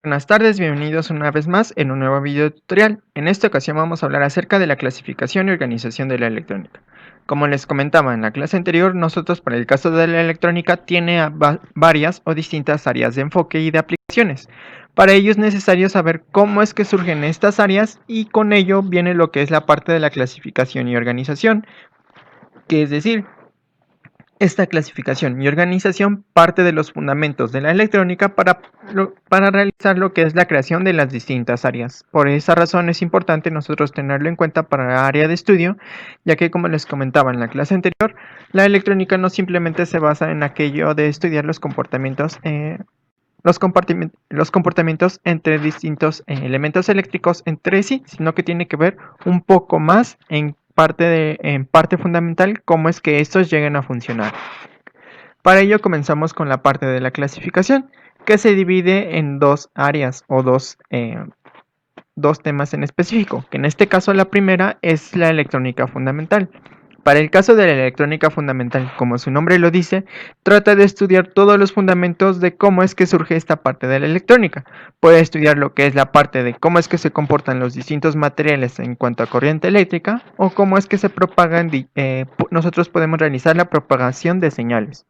Buenas tardes, bienvenidos una vez más en un nuevo video tutorial. En esta ocasión vamos a hablar acerca de la clasificación y organización de la electrónica. Como les comentaba en la clase anterior, nosotros para el caso de la electrónica tiene varias o distintas áreas de enfoque y de aplicaciones. Para ello es necesario saber cómo es que surgen estas áreas y con ello viene lo que es la parte de la clasificación y organización, que es decir, esta clasificación y organización parte de los fundamentos de la electrónica para realizar lo que es la creación de las distintas áreas. Por esa razón es importante nosotros tenerlo en cuenta para la área de estudio, ya que como les comentaba en la clase anterior, la electrónica no simplemente se basa en aquello de estudiar los los comportamientos entre distintos elementos eléctricos entre sí, sino que tiene que ver un poco más en parte fundamental cómo es que estos lleguen a funcionar. Para ello comenzamos con la parte de la clasificación, que se divide en dos áreas o dos temas en específico, que en este caso la primera es la electrónica fundamental. Para el caso de la electrónica fundamental, como su nombre lo dice, trata de estudiar todos los fundamentos de cómo es que surge esta parte de la electrónica. Puede estudiar lo que es la parte de cómo es que se comportan los distintos materiales en cuanto a corriente eléctrica o cómo es que se propagan, nosotros podemos realizar la propagación de señales.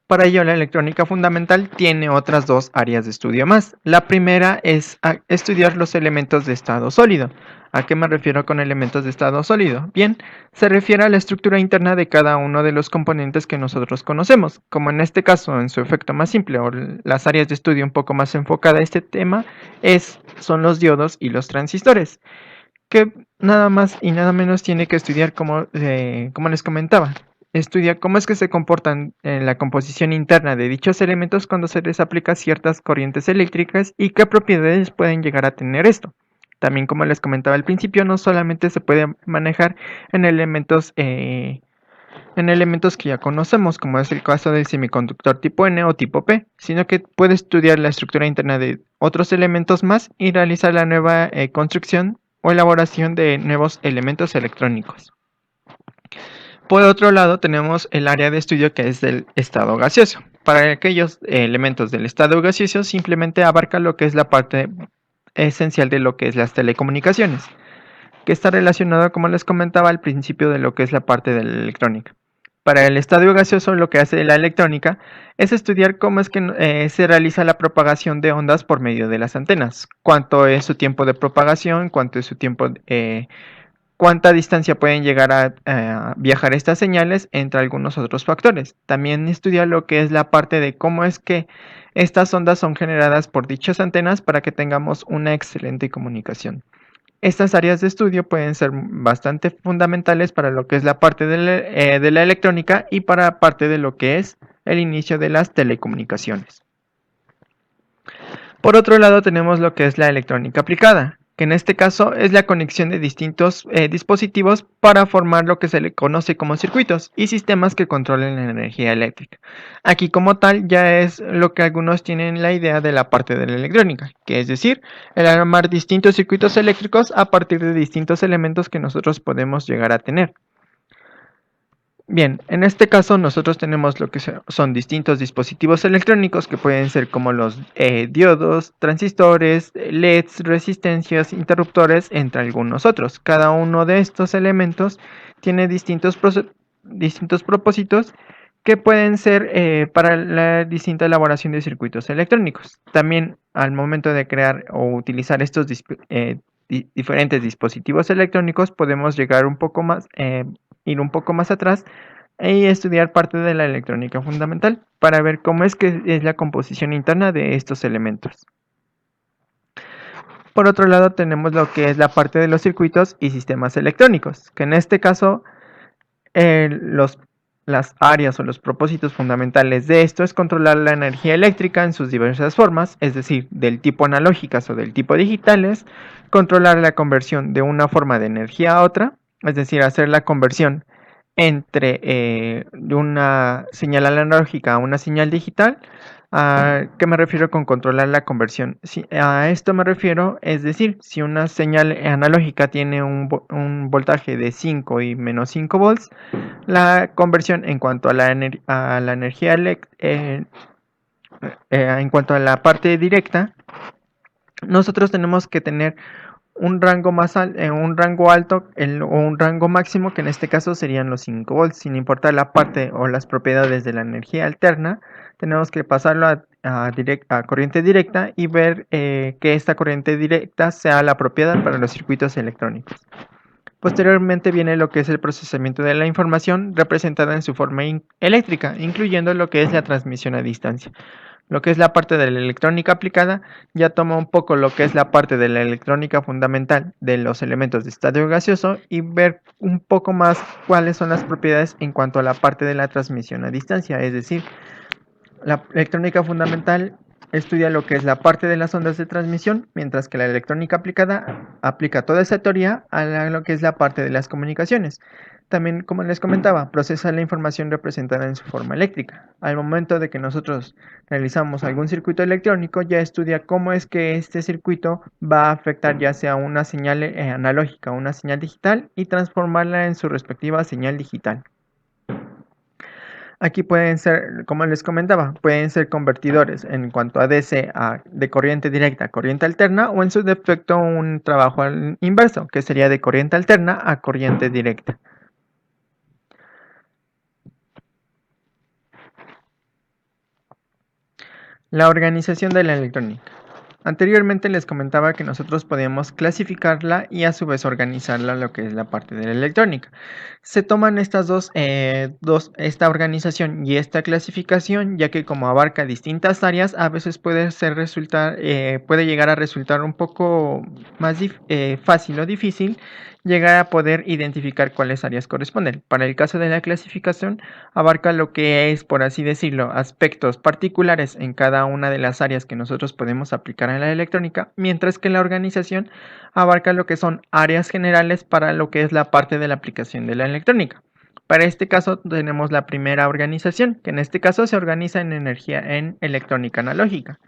Para ello, la electrónica fundamental tiene otras dos áreas de estudio más. La primera es estudiar los elementos de estado sólido. ¿A qué me refiero con elementos de estado sólido? Bien, se refiere a la estructura interna de cada uno de los componentes que nosotros conocemos, como en este caso, en su efecto más simple, o las áreas de estudio un poco más enfocada a este tema, son los diodos y los transistores, que nada más y nada menos tiene que estudiar como les comentaba. Estudia cómo es que se comportan en la composición interna de dichos elementos cuando se les aplica ciertas corrientes eléctricas y qué propiedades pueden llegar a tener esto. También, como les comentaba al principio, no solamente se puede manejar en elementos que ya conocemos, como es el caso del semiconductor tipo N o tipo P, sino que puede estudiar la estructura interna de otros elementos más y realizar la nueva construcción o elaboración de nuevos elementos electrónicos. Por otro lado, tenemos el área de estudio que es del estado gaseoso. Para aquellos elementos del estado gaseoso, simplemente abarca lo que es la parte esencial de lo que es las telecomunicaciones, que está relacionado, como les comentaba al principio, de lo que es la parte de la electrónica. Para el estadio gaseoso, lo que hace la electrónica es estudiar cómo es que se realiza la propagación de ondas por medio de las antenas, cuánto es su tiempo de propagación, cuánto es su tiempo cuánta distancia pueden llegar a viajar estas señales, entre algunos otros factores. También estudia lo que es la parte de cómo es que estas ondas son generadas por dichas antenas para que tengamos una excelente comunicación. Estas áreas de estudio pueden ser bastante fundamentales para lo que es la parte de la electrónica y para parte de lo que es el inicio de las telecomunicaciones. Por otro lado tenemos lo que es la electrónica aplicada, que en este caso es la conexión de distintos dispositivos para formar lo que se le conoce como circuitos y sistemas que controlen la energía eléctrica. Aquí como tal ya es lo que algunos tienen la idea de la parte de la electrónica, que es decir, el armar distintos circuitos eléctricos a partir de distintos elementos que nosotros podemos llegar a tener. Bien, en este caso nosotros tenemos lo que son distintos dispositivos electrónicos que pueden ser como los diodos, transistores, LEDs, resistencias, interruptores, entre algunos otros. Cada uno de estos elementos tiene distintos propósitos que pueden ser para la distinta elaboración de circuitos electrónicos. También al momento de crear o utilizar estos diferentes dispositivos electrónicos podemos llegar un poco más, ir un poco más atrás y estudiar parte de la electrónica fundamental para ver cómo es que es la composición interna de estos elementos. Por otro lado tenemos lo que es la parte de los circuitos y sistemas electrónicos, que en este caso las áreas o los propósitos fundamentales de esto es controlar la energía eléctrica en sus diversas formas, es decir, del tipo analógicas o del tipo digitales, controlar la conversión de una forma de energía a otra, es decir, hacer la conversión entre de una señal analógica a una señal digital. ¿A qué me refiero con controlar la conversión? A esto me refiero, es decir, si una señal analógica tiene un voltaje de 5 y menos 5 volts, la conversión en cuanto a la energía en cuanto a la parte directa nosotros tenemos que tener un rango un rango alto o un rango máximo, que en este caso serían los 5 volts, sin importar la parte o las propiedades de la energía alterna. Tenemos que pasarlo a corriente directa y ver que esta corriente directa sea la apropiada para los circuitos electrónicos. Posteriormente viene lo que es el procesamiento de la información representada en su forma eléctrica, incluyendo lo que es la transmisión a distancia. Lo que es la parte de la electrónica aplicada ya toma un poco lo que es la parte de la electrónica fundamental de los elementos de estado gaseoso y ver un poco más cuáles son las propiedades en cuanto a la parte de la transmisión a distancia. Es decir, la electrónica fundamental estudia lo que es la parte de las ondas de transmisión, mientras que la electrónica aplicada aplica toda esa teoría a lo que es la parte de las comunicaciones. También, como les comentaba, procesa la información representada en su forma eléctrica. Al momento de que nosotros realizamos algún circuito electrónico, ya estudia cómo es que este circuito va a afectar ya sea una señal analógica o una señal digital y transformarla en su respectiva señal digital. Aquí pueden ser, como les comentaba, pueden ser convertidores en cuanto a DC de corriente directa a corriente alterna, o en su defecto un trabajo al inverso, que sería de corriente alterna a corriente directa. La organización de la electrónica. Anteriormente les comentaba que nosotros podíamos clasificarla y a su vez organizarla lo que es la parte de la electrónica. Se toman estas esta organización y esta clasificación, ya que como abarca distintas áreas, a veces puede llegar a resultar un poco más fácil o difícil llegar a poder identificar cuáles áreas corresponden. Para el caso de la clasificación, abarca lo que es, por así decirlo, aspectos particulares en cada una de las áreas que nosotros podemos aplicar en la electrónica, mientras que la organización abarca lo que son áreas generales para lo que es la parte de la aplicación de la electrónica. Para este caso tenemos la primera organización, que en este caso se organiza en electrónica analógica.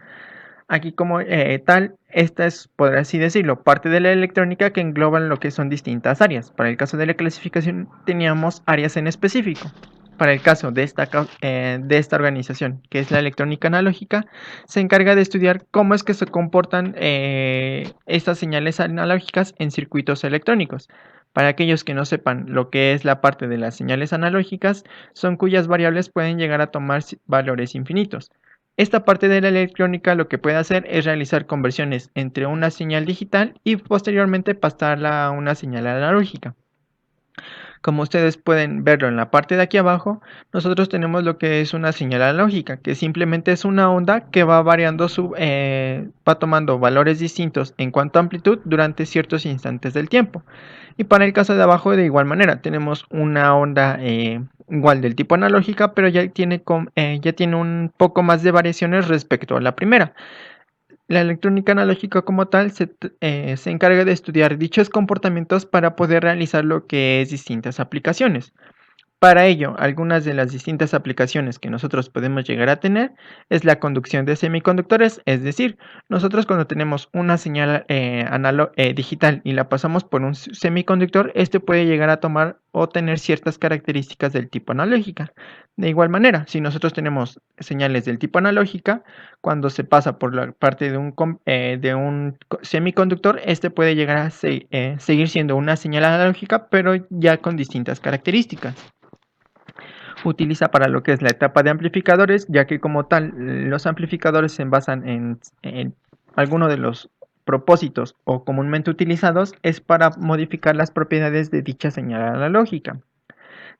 Aquí como tal, esta es, por así decirlo, parte de la electrónica que engloban lo que son distintas áreas. Para el caso de la clasificación teníamos áreas en específico. Para el caso de esta organización, que es la electrónica analógica, se encarga de estudiar cómo es que se comportan estas señales analógicas en circuitos electrónicos. Para aquellos que no sepan lo que es la parte de las señales analógicas, son cuyas variables pueden llegar a tomar valores infinitos. Esta parte de la electrónica lo que puede hacer es realizar conversiones entre una señal digital y posteriormente pasarla a una señal analógica. Como ustedes pueden verlo en la parte de aquí abajo, nosotros tenemos lo que es una señal analógica, que simplemente es una onda que va variando va tomando valores distintos en cuanto a amplitud durante ciertos instantes del tiempo. Y para el caso de abajo, de igual manera, tenemos una onda igual del tipo analógica, pero ya tiene un poco más de variaciones respecto a la primera. La electrónica analógica como tal se encarga de estudiar dichos comportamientos para poder realizar lo que es distintas aplicaciones. Para ello, algunas de las distintas aplicaciones que nosotros podemos llegar a tener es la conducción de semiconductores, es decir, nosotros cuando tenemos una señal digital y la pasamos por un semiconductor, este puede llegar a tomar o tener ciertas características del tipo analógica. De igual manera, si nosotros tenemos señales del tipo analógica, cuando se pasa por la parte de un semiconductor, este puede llegar a seguir siendo una señal analógica, pero ya con distintas características. Utiliza para lo que es la etapa de amplificadores, ya que como tal los amplificadores se basan en alguno de los propósitos o comúnmente utilizados es para modificar las propiedades de dicha señal analógica.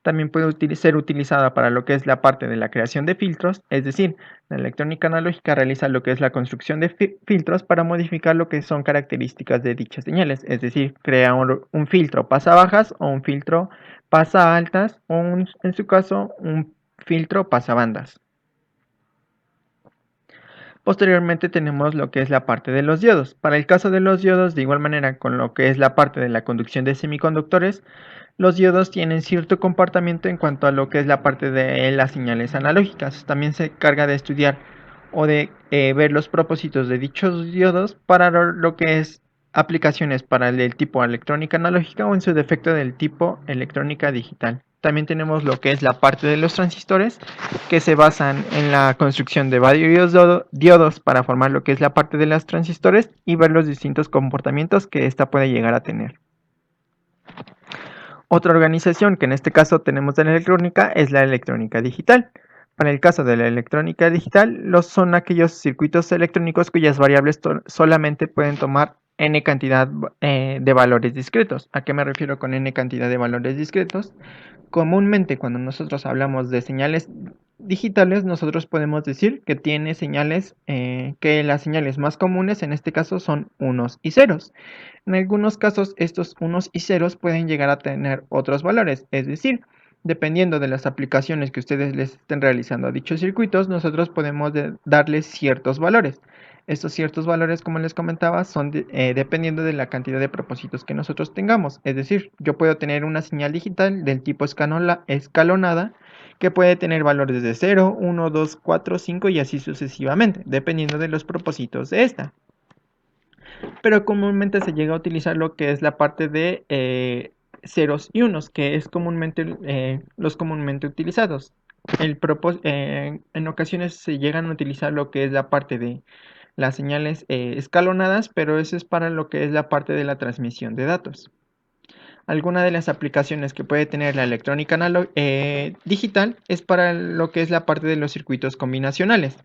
También puede ser utilizada para lo que es la parte de la creación de filtros, es decir, la electrónica analógica realiza lo que es la construcción de filtros para modificar lo que son características de dichas señales, es decir, crea un filtro pasa bajas o un filtro pasa altas o en su caso un filtro pasa bandas. Posteriormente tenemos lo que es la parte de los diodos. Para el caso de los diodos, de igual manera con lo que es la parte de la conducción de semiconductores, los diodos tienen cierto comportamiento en cuanto a lo que es la parte de las señales analógicas. También se encarga de estudiar o de ver los propósitos de dichos diodos para lo que es aplicaciones para el tipo electrónica analógica o en su defecto del tipo electrónica digital. También tenemos lo que es la parte de los transistores, que se basan en la construcción de varios diodos para formar lo que es la parte de los transistores y ver los distintos comportamientos que ésta puede llegar a tener. Otra organización que en este caso tenemos de la electrónica es la electrónica digital. Para el caso de la electrónica digital, son aquellos circuitos electrónicos cuyas variables solamente pueden tomar n cantidad de valores discretos. ¿A qué me refiero con n cantidad de valores discretos? Comúnmente cuando nosotros hablamos de señales digitales, nosotros podemos decir que tiene señales, que las señales más comunes en este caso son unos y ceros. En algunos casos estos unos y ceros pueden llegar a tener otros valores, es decir, dependiendo de las aplicaciones que ustedes les estén realizando a dichos circuitos, nosotros podemos darles ciertos valores. Estos ciertos valores, como les comentaba, son dependiendo de la cantidad de propósitos que nosotros tengamos. Es decir, yo puedo tener una señal digital del tipo escalonada que puede tener valores de 0, 1, 2, 4, 5 y así sucesivamente, dependiendo de los propósitos de esta. Pero comúnmente se llega a utilizar lo que es la parte de ceros y unos, que es comúnmente los comúnmente utilizados. En ocasiones se llegan a utilizar lo que es la parte de las señales escalonadas, pero eso es para lo que es la parte de la transmisión de datos. Alguna de las aplicaciones que puede tener la electrónica digital es para lo que es la parte de los circuitos combinacionales.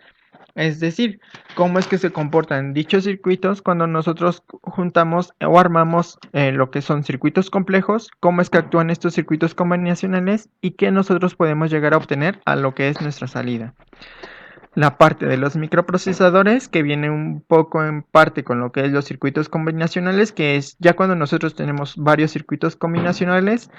Es decir, cómo es que se comportan dichos circuitos cuando nosotros juntamos o armamos lo que son circuitos complejos, cómo es que actúan estos circuitos combinacionales y qué nosotros podemos llegar a obtener a lo que es nuestra salida. La parte de los microprocesadores, que viene un poco en parte con lo que es los circuitos combinacionales, que es ya cuando nosotros tenemos varios circuitos combinacionales,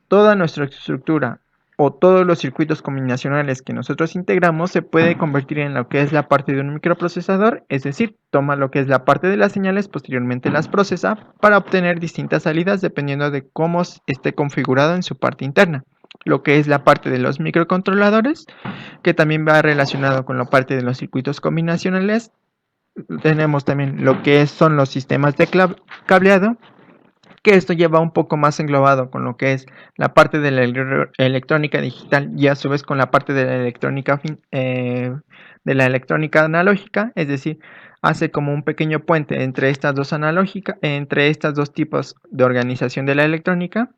toda nuestra estructura o todos los circuitos combinacionales que nosotros integramos se puede convertir en lo que es la parte de un microprocesador, es decir, toma lo que es la parte de las señales, posteriormente las procesa para obtener distintas salidas dependiendo de cómo esté configurado en su parte interna. Lo que es la parte de los microcontroladores, que también va relacionado con la parte de los circuitos combinacionales. Tenemos también lo que son los sistemas de cableado, que esto lleva un poco más englobado con lo que es la parte de la electrónica digital y a su vez con la parte de la electrónica analógica, es decir, hace como un pequeño puente entre estas dos entre estos dos tipos de organización de la electrónica.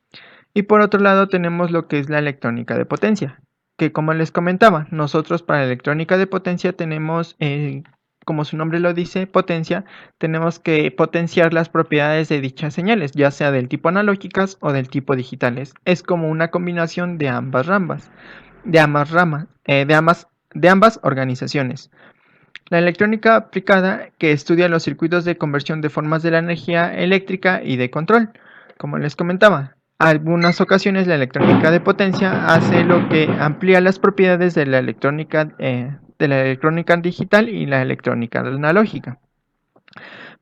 Y por otro lado tenemos lo que es la electrónica de potencia, que como les comentaba, nosotros para la electrónica de potencia tenemos como su nombre lo dice, potencia, tenemos que potenciar las propiedades de dichas señales, ya sea del tipo analógicas o del tipo digitales. Es como una combinación de ambas ramas, de ambas organizaciones. La electrónica aplicada, que estudia los circuitos de conversión de formas de la energía eléctrica y de control. Como les comentaba, algunas ocasiones la electrónica de potencia hace lo que amplía las propiedades de la electrónica digital y la electrónica analógica.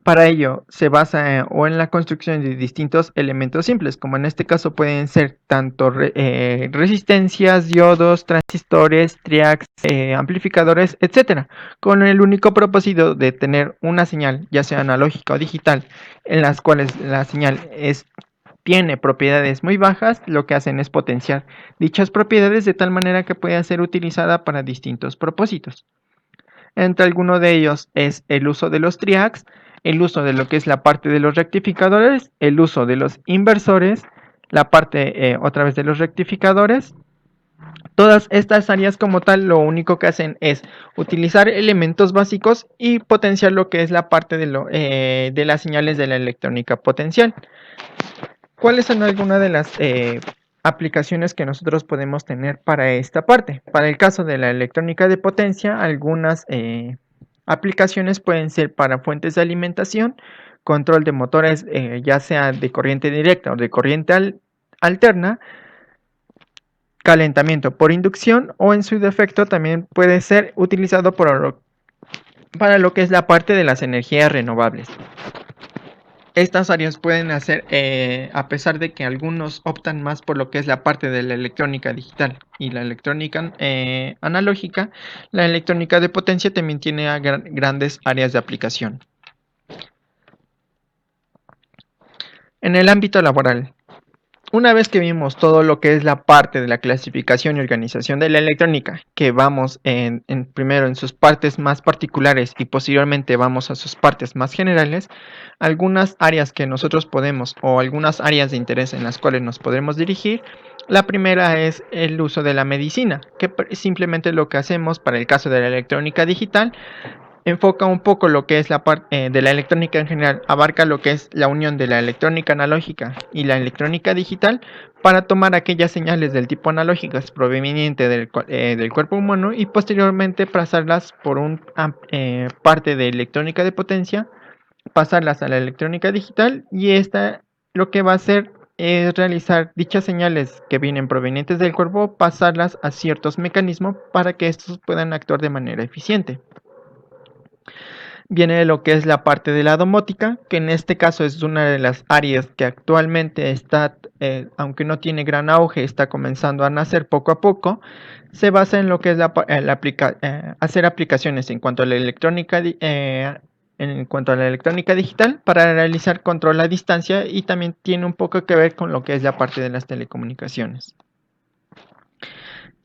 Para ello se basa o en la construcción de distintos elementos simples, como en este caso pueden ser tanto resistencias, diodos, transistores, triacs, amplificadores, etc. Con el único propósito de tener una señal, ya sea analógica o digital, en las cuales la señal tiene propiedades muy bajas, lo que hacen es potenciar dichas propiedades de tal manera que pueda ser utilizada para distintos propósitos. Entre algunos de ellos es el uso de los triacs, el uso de lo que es la parte de los rectificadores, el uso de los inversores, la parte otra vez de los rectificadores. Todas estas áreas como tal lo único que hacen es utilizar elementos básicos y potenciar lo que es la parte de las señales de la electrónica potencial. ¿Cuáles son algunas de las aplicaciones que nosotros podemos tener para esta parte? Para el caso de la electrónica de potencia, algunas aplicaciones pueden ser para fuentes de alimentación, control de motores ya sea de corriente directa o de corriente alterna, calentamiento por inducción o en su defecto también puede ser utilizado para lo que es la parte de las energías renovables. Estas áreas pueden hacer, a pesar de que algunos optan más por lo que es la parte de la electrónica digital y la electrónica analógica, la electrónica de potencia también tiene grandes áreas de aplicación. En el ámbito laboral, Una vez que vimos todo lo que es la parte de la clasificación y organización de la electrónica, que vamos primero en sus partes más particulares y posteriormente vamos a sus partes más generales, algunas áreas que nosotros podemos o algunas áreas de interés en las cuales nos podemos dirigir. La primera es el uso de la medicina, que simplemente lo que hacemos para el caso de la electrónica digital enfoca un poco lo que es la parte de la electrónica en general, abarca lo que es la unión de la electrónica analógica y la electrónica digital para tomar aquellas señales del tipo analógicas provenientes del cuerpo humano y posteriormente pasarlas por un parte de electrónica de potencia, pasarlas a la electrónica digital, y esta lo que va a hacer es realizar dichas señales que vienen provenientes del cuerpo, pasarlas a ciertos mecanismos para que estos puedan actuar de manera eficiente. Viene de lo que es la parte de la domótica, que en este caso es una de las áreas que actualmente está, aunque no tiene gran auge, está comenzando a nacer poco a poco. Se basa en lo que es hacer aplicaciones en cuanto a la electrónica, digital para realizar control a distancia, y también tiene un poco que ver con lo que es la parte de las telecomunicaciones.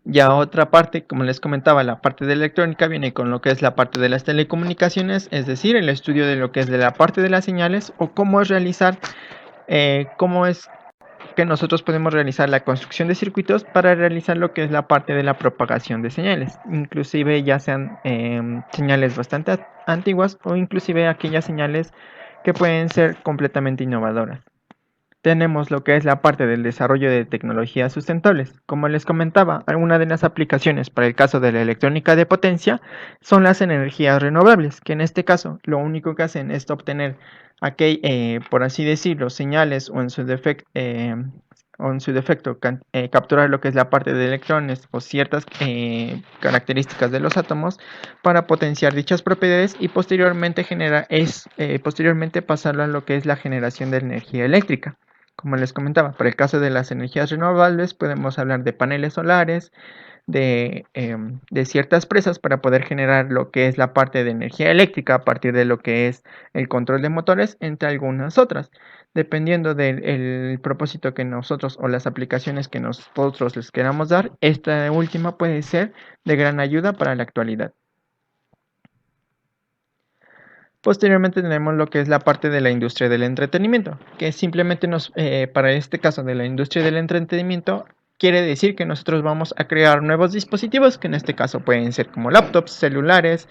Ya otra parte, como les comentaba, la parte de electrónica viene con lo que es la parte de las telecomunicaciones, es decir, el estudio de lo que es de la parte de las señales, o cómo es cómo es que nosotros podemos realizar la construcción de circuitos para realizar lo que es la parte de la propagación de señales, inclusive ya sean señales bastante antiguas o inclusive aquellas señales que pueden ser completamente innovadoras. Tenemos lo que es la parte del desarrollo de tecnologías sustentables. Como les comentaba, una de las aplicaciones para el caso de la electrónica de potencia son las energías renovables, que en este caso lo único que hacen es obtener por así decirlo, señales o en su defecto capturar lo que es la parte de electrones o ciertas características de los átomos para potenciar dichas propiedades y posteriormente pasarlo a lo que es la generación de energía eléctrica. Como les comentaba, para el caso de las energías renovables podemos hablar de paneles solares, de ciertas presas para poder generar lo que es la parte de energía eléctrica a partir de lo que es el control de motores, entre algunas otras, dependiendo del propósito que nosotros o las aplicaciones que nosotros les queramos dar. Esta última puede ser de gran ayuda para la actualidad. Posteriormente tenemos lo que es la parte de la industria del entretenimiento, que simplemente para este caso de la industria del entretenimiento, quiere decir que nosotros vamos a crear nuevos dispositivos, que en este caso pueden ser como laptops, celulares,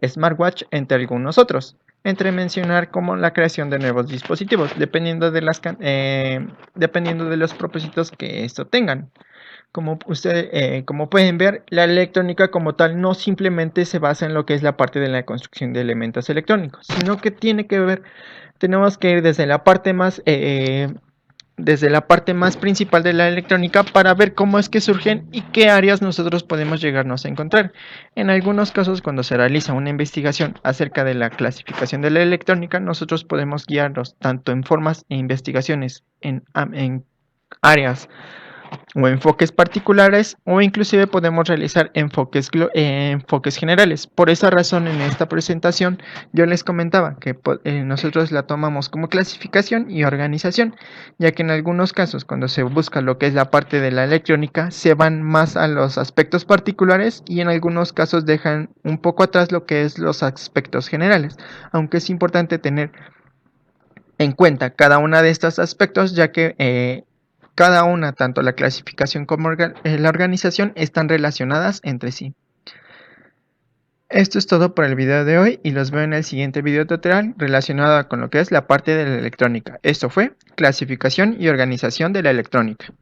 smartwatch, entre algunos otros. Entre mencionar como la creación de nuevos dispositivos, dependiendo de los propósitos que esto tengan. Como pueden ver, la electrónica como tal no simplemente se basa en lo que es la parte de la construcción de elementos electrónicos, sino que tenemos que ir desde la parte más principal de la electrónica para ver cómo es que surgen y qué áreas nosotros podemos llegarnos a encontrar. En algunos casos, cuando se realiza una investigación acerca de la clasificación de la electrónica, nosotros podemos guiarnos tanto en formas e investigaciones en áreas o enfoques particulares, o inclusive podemos realizar enfoques generales. Por esa razón, en esta presentación yo les comentaba que nosotros la tomamos como clasificación y organización, ya que en algunos casos, cuando se busca lo que es la parte de la electrónica, se van más a los aspectos particulares, y en algunos casos dejan un poco atrás lo que es los aspectos generales, aunque es importante tener en cuenta cada uno de estos aspectos, ya que cada una, tanto la clasificación como la organización, están relacionadas entre sí. Esto es todo por el video de hoy, y los veo en el siguiente video tutorial relacionado con lo que es la parte de la electrónica. Esto fue clasificación y organización de la electrónica.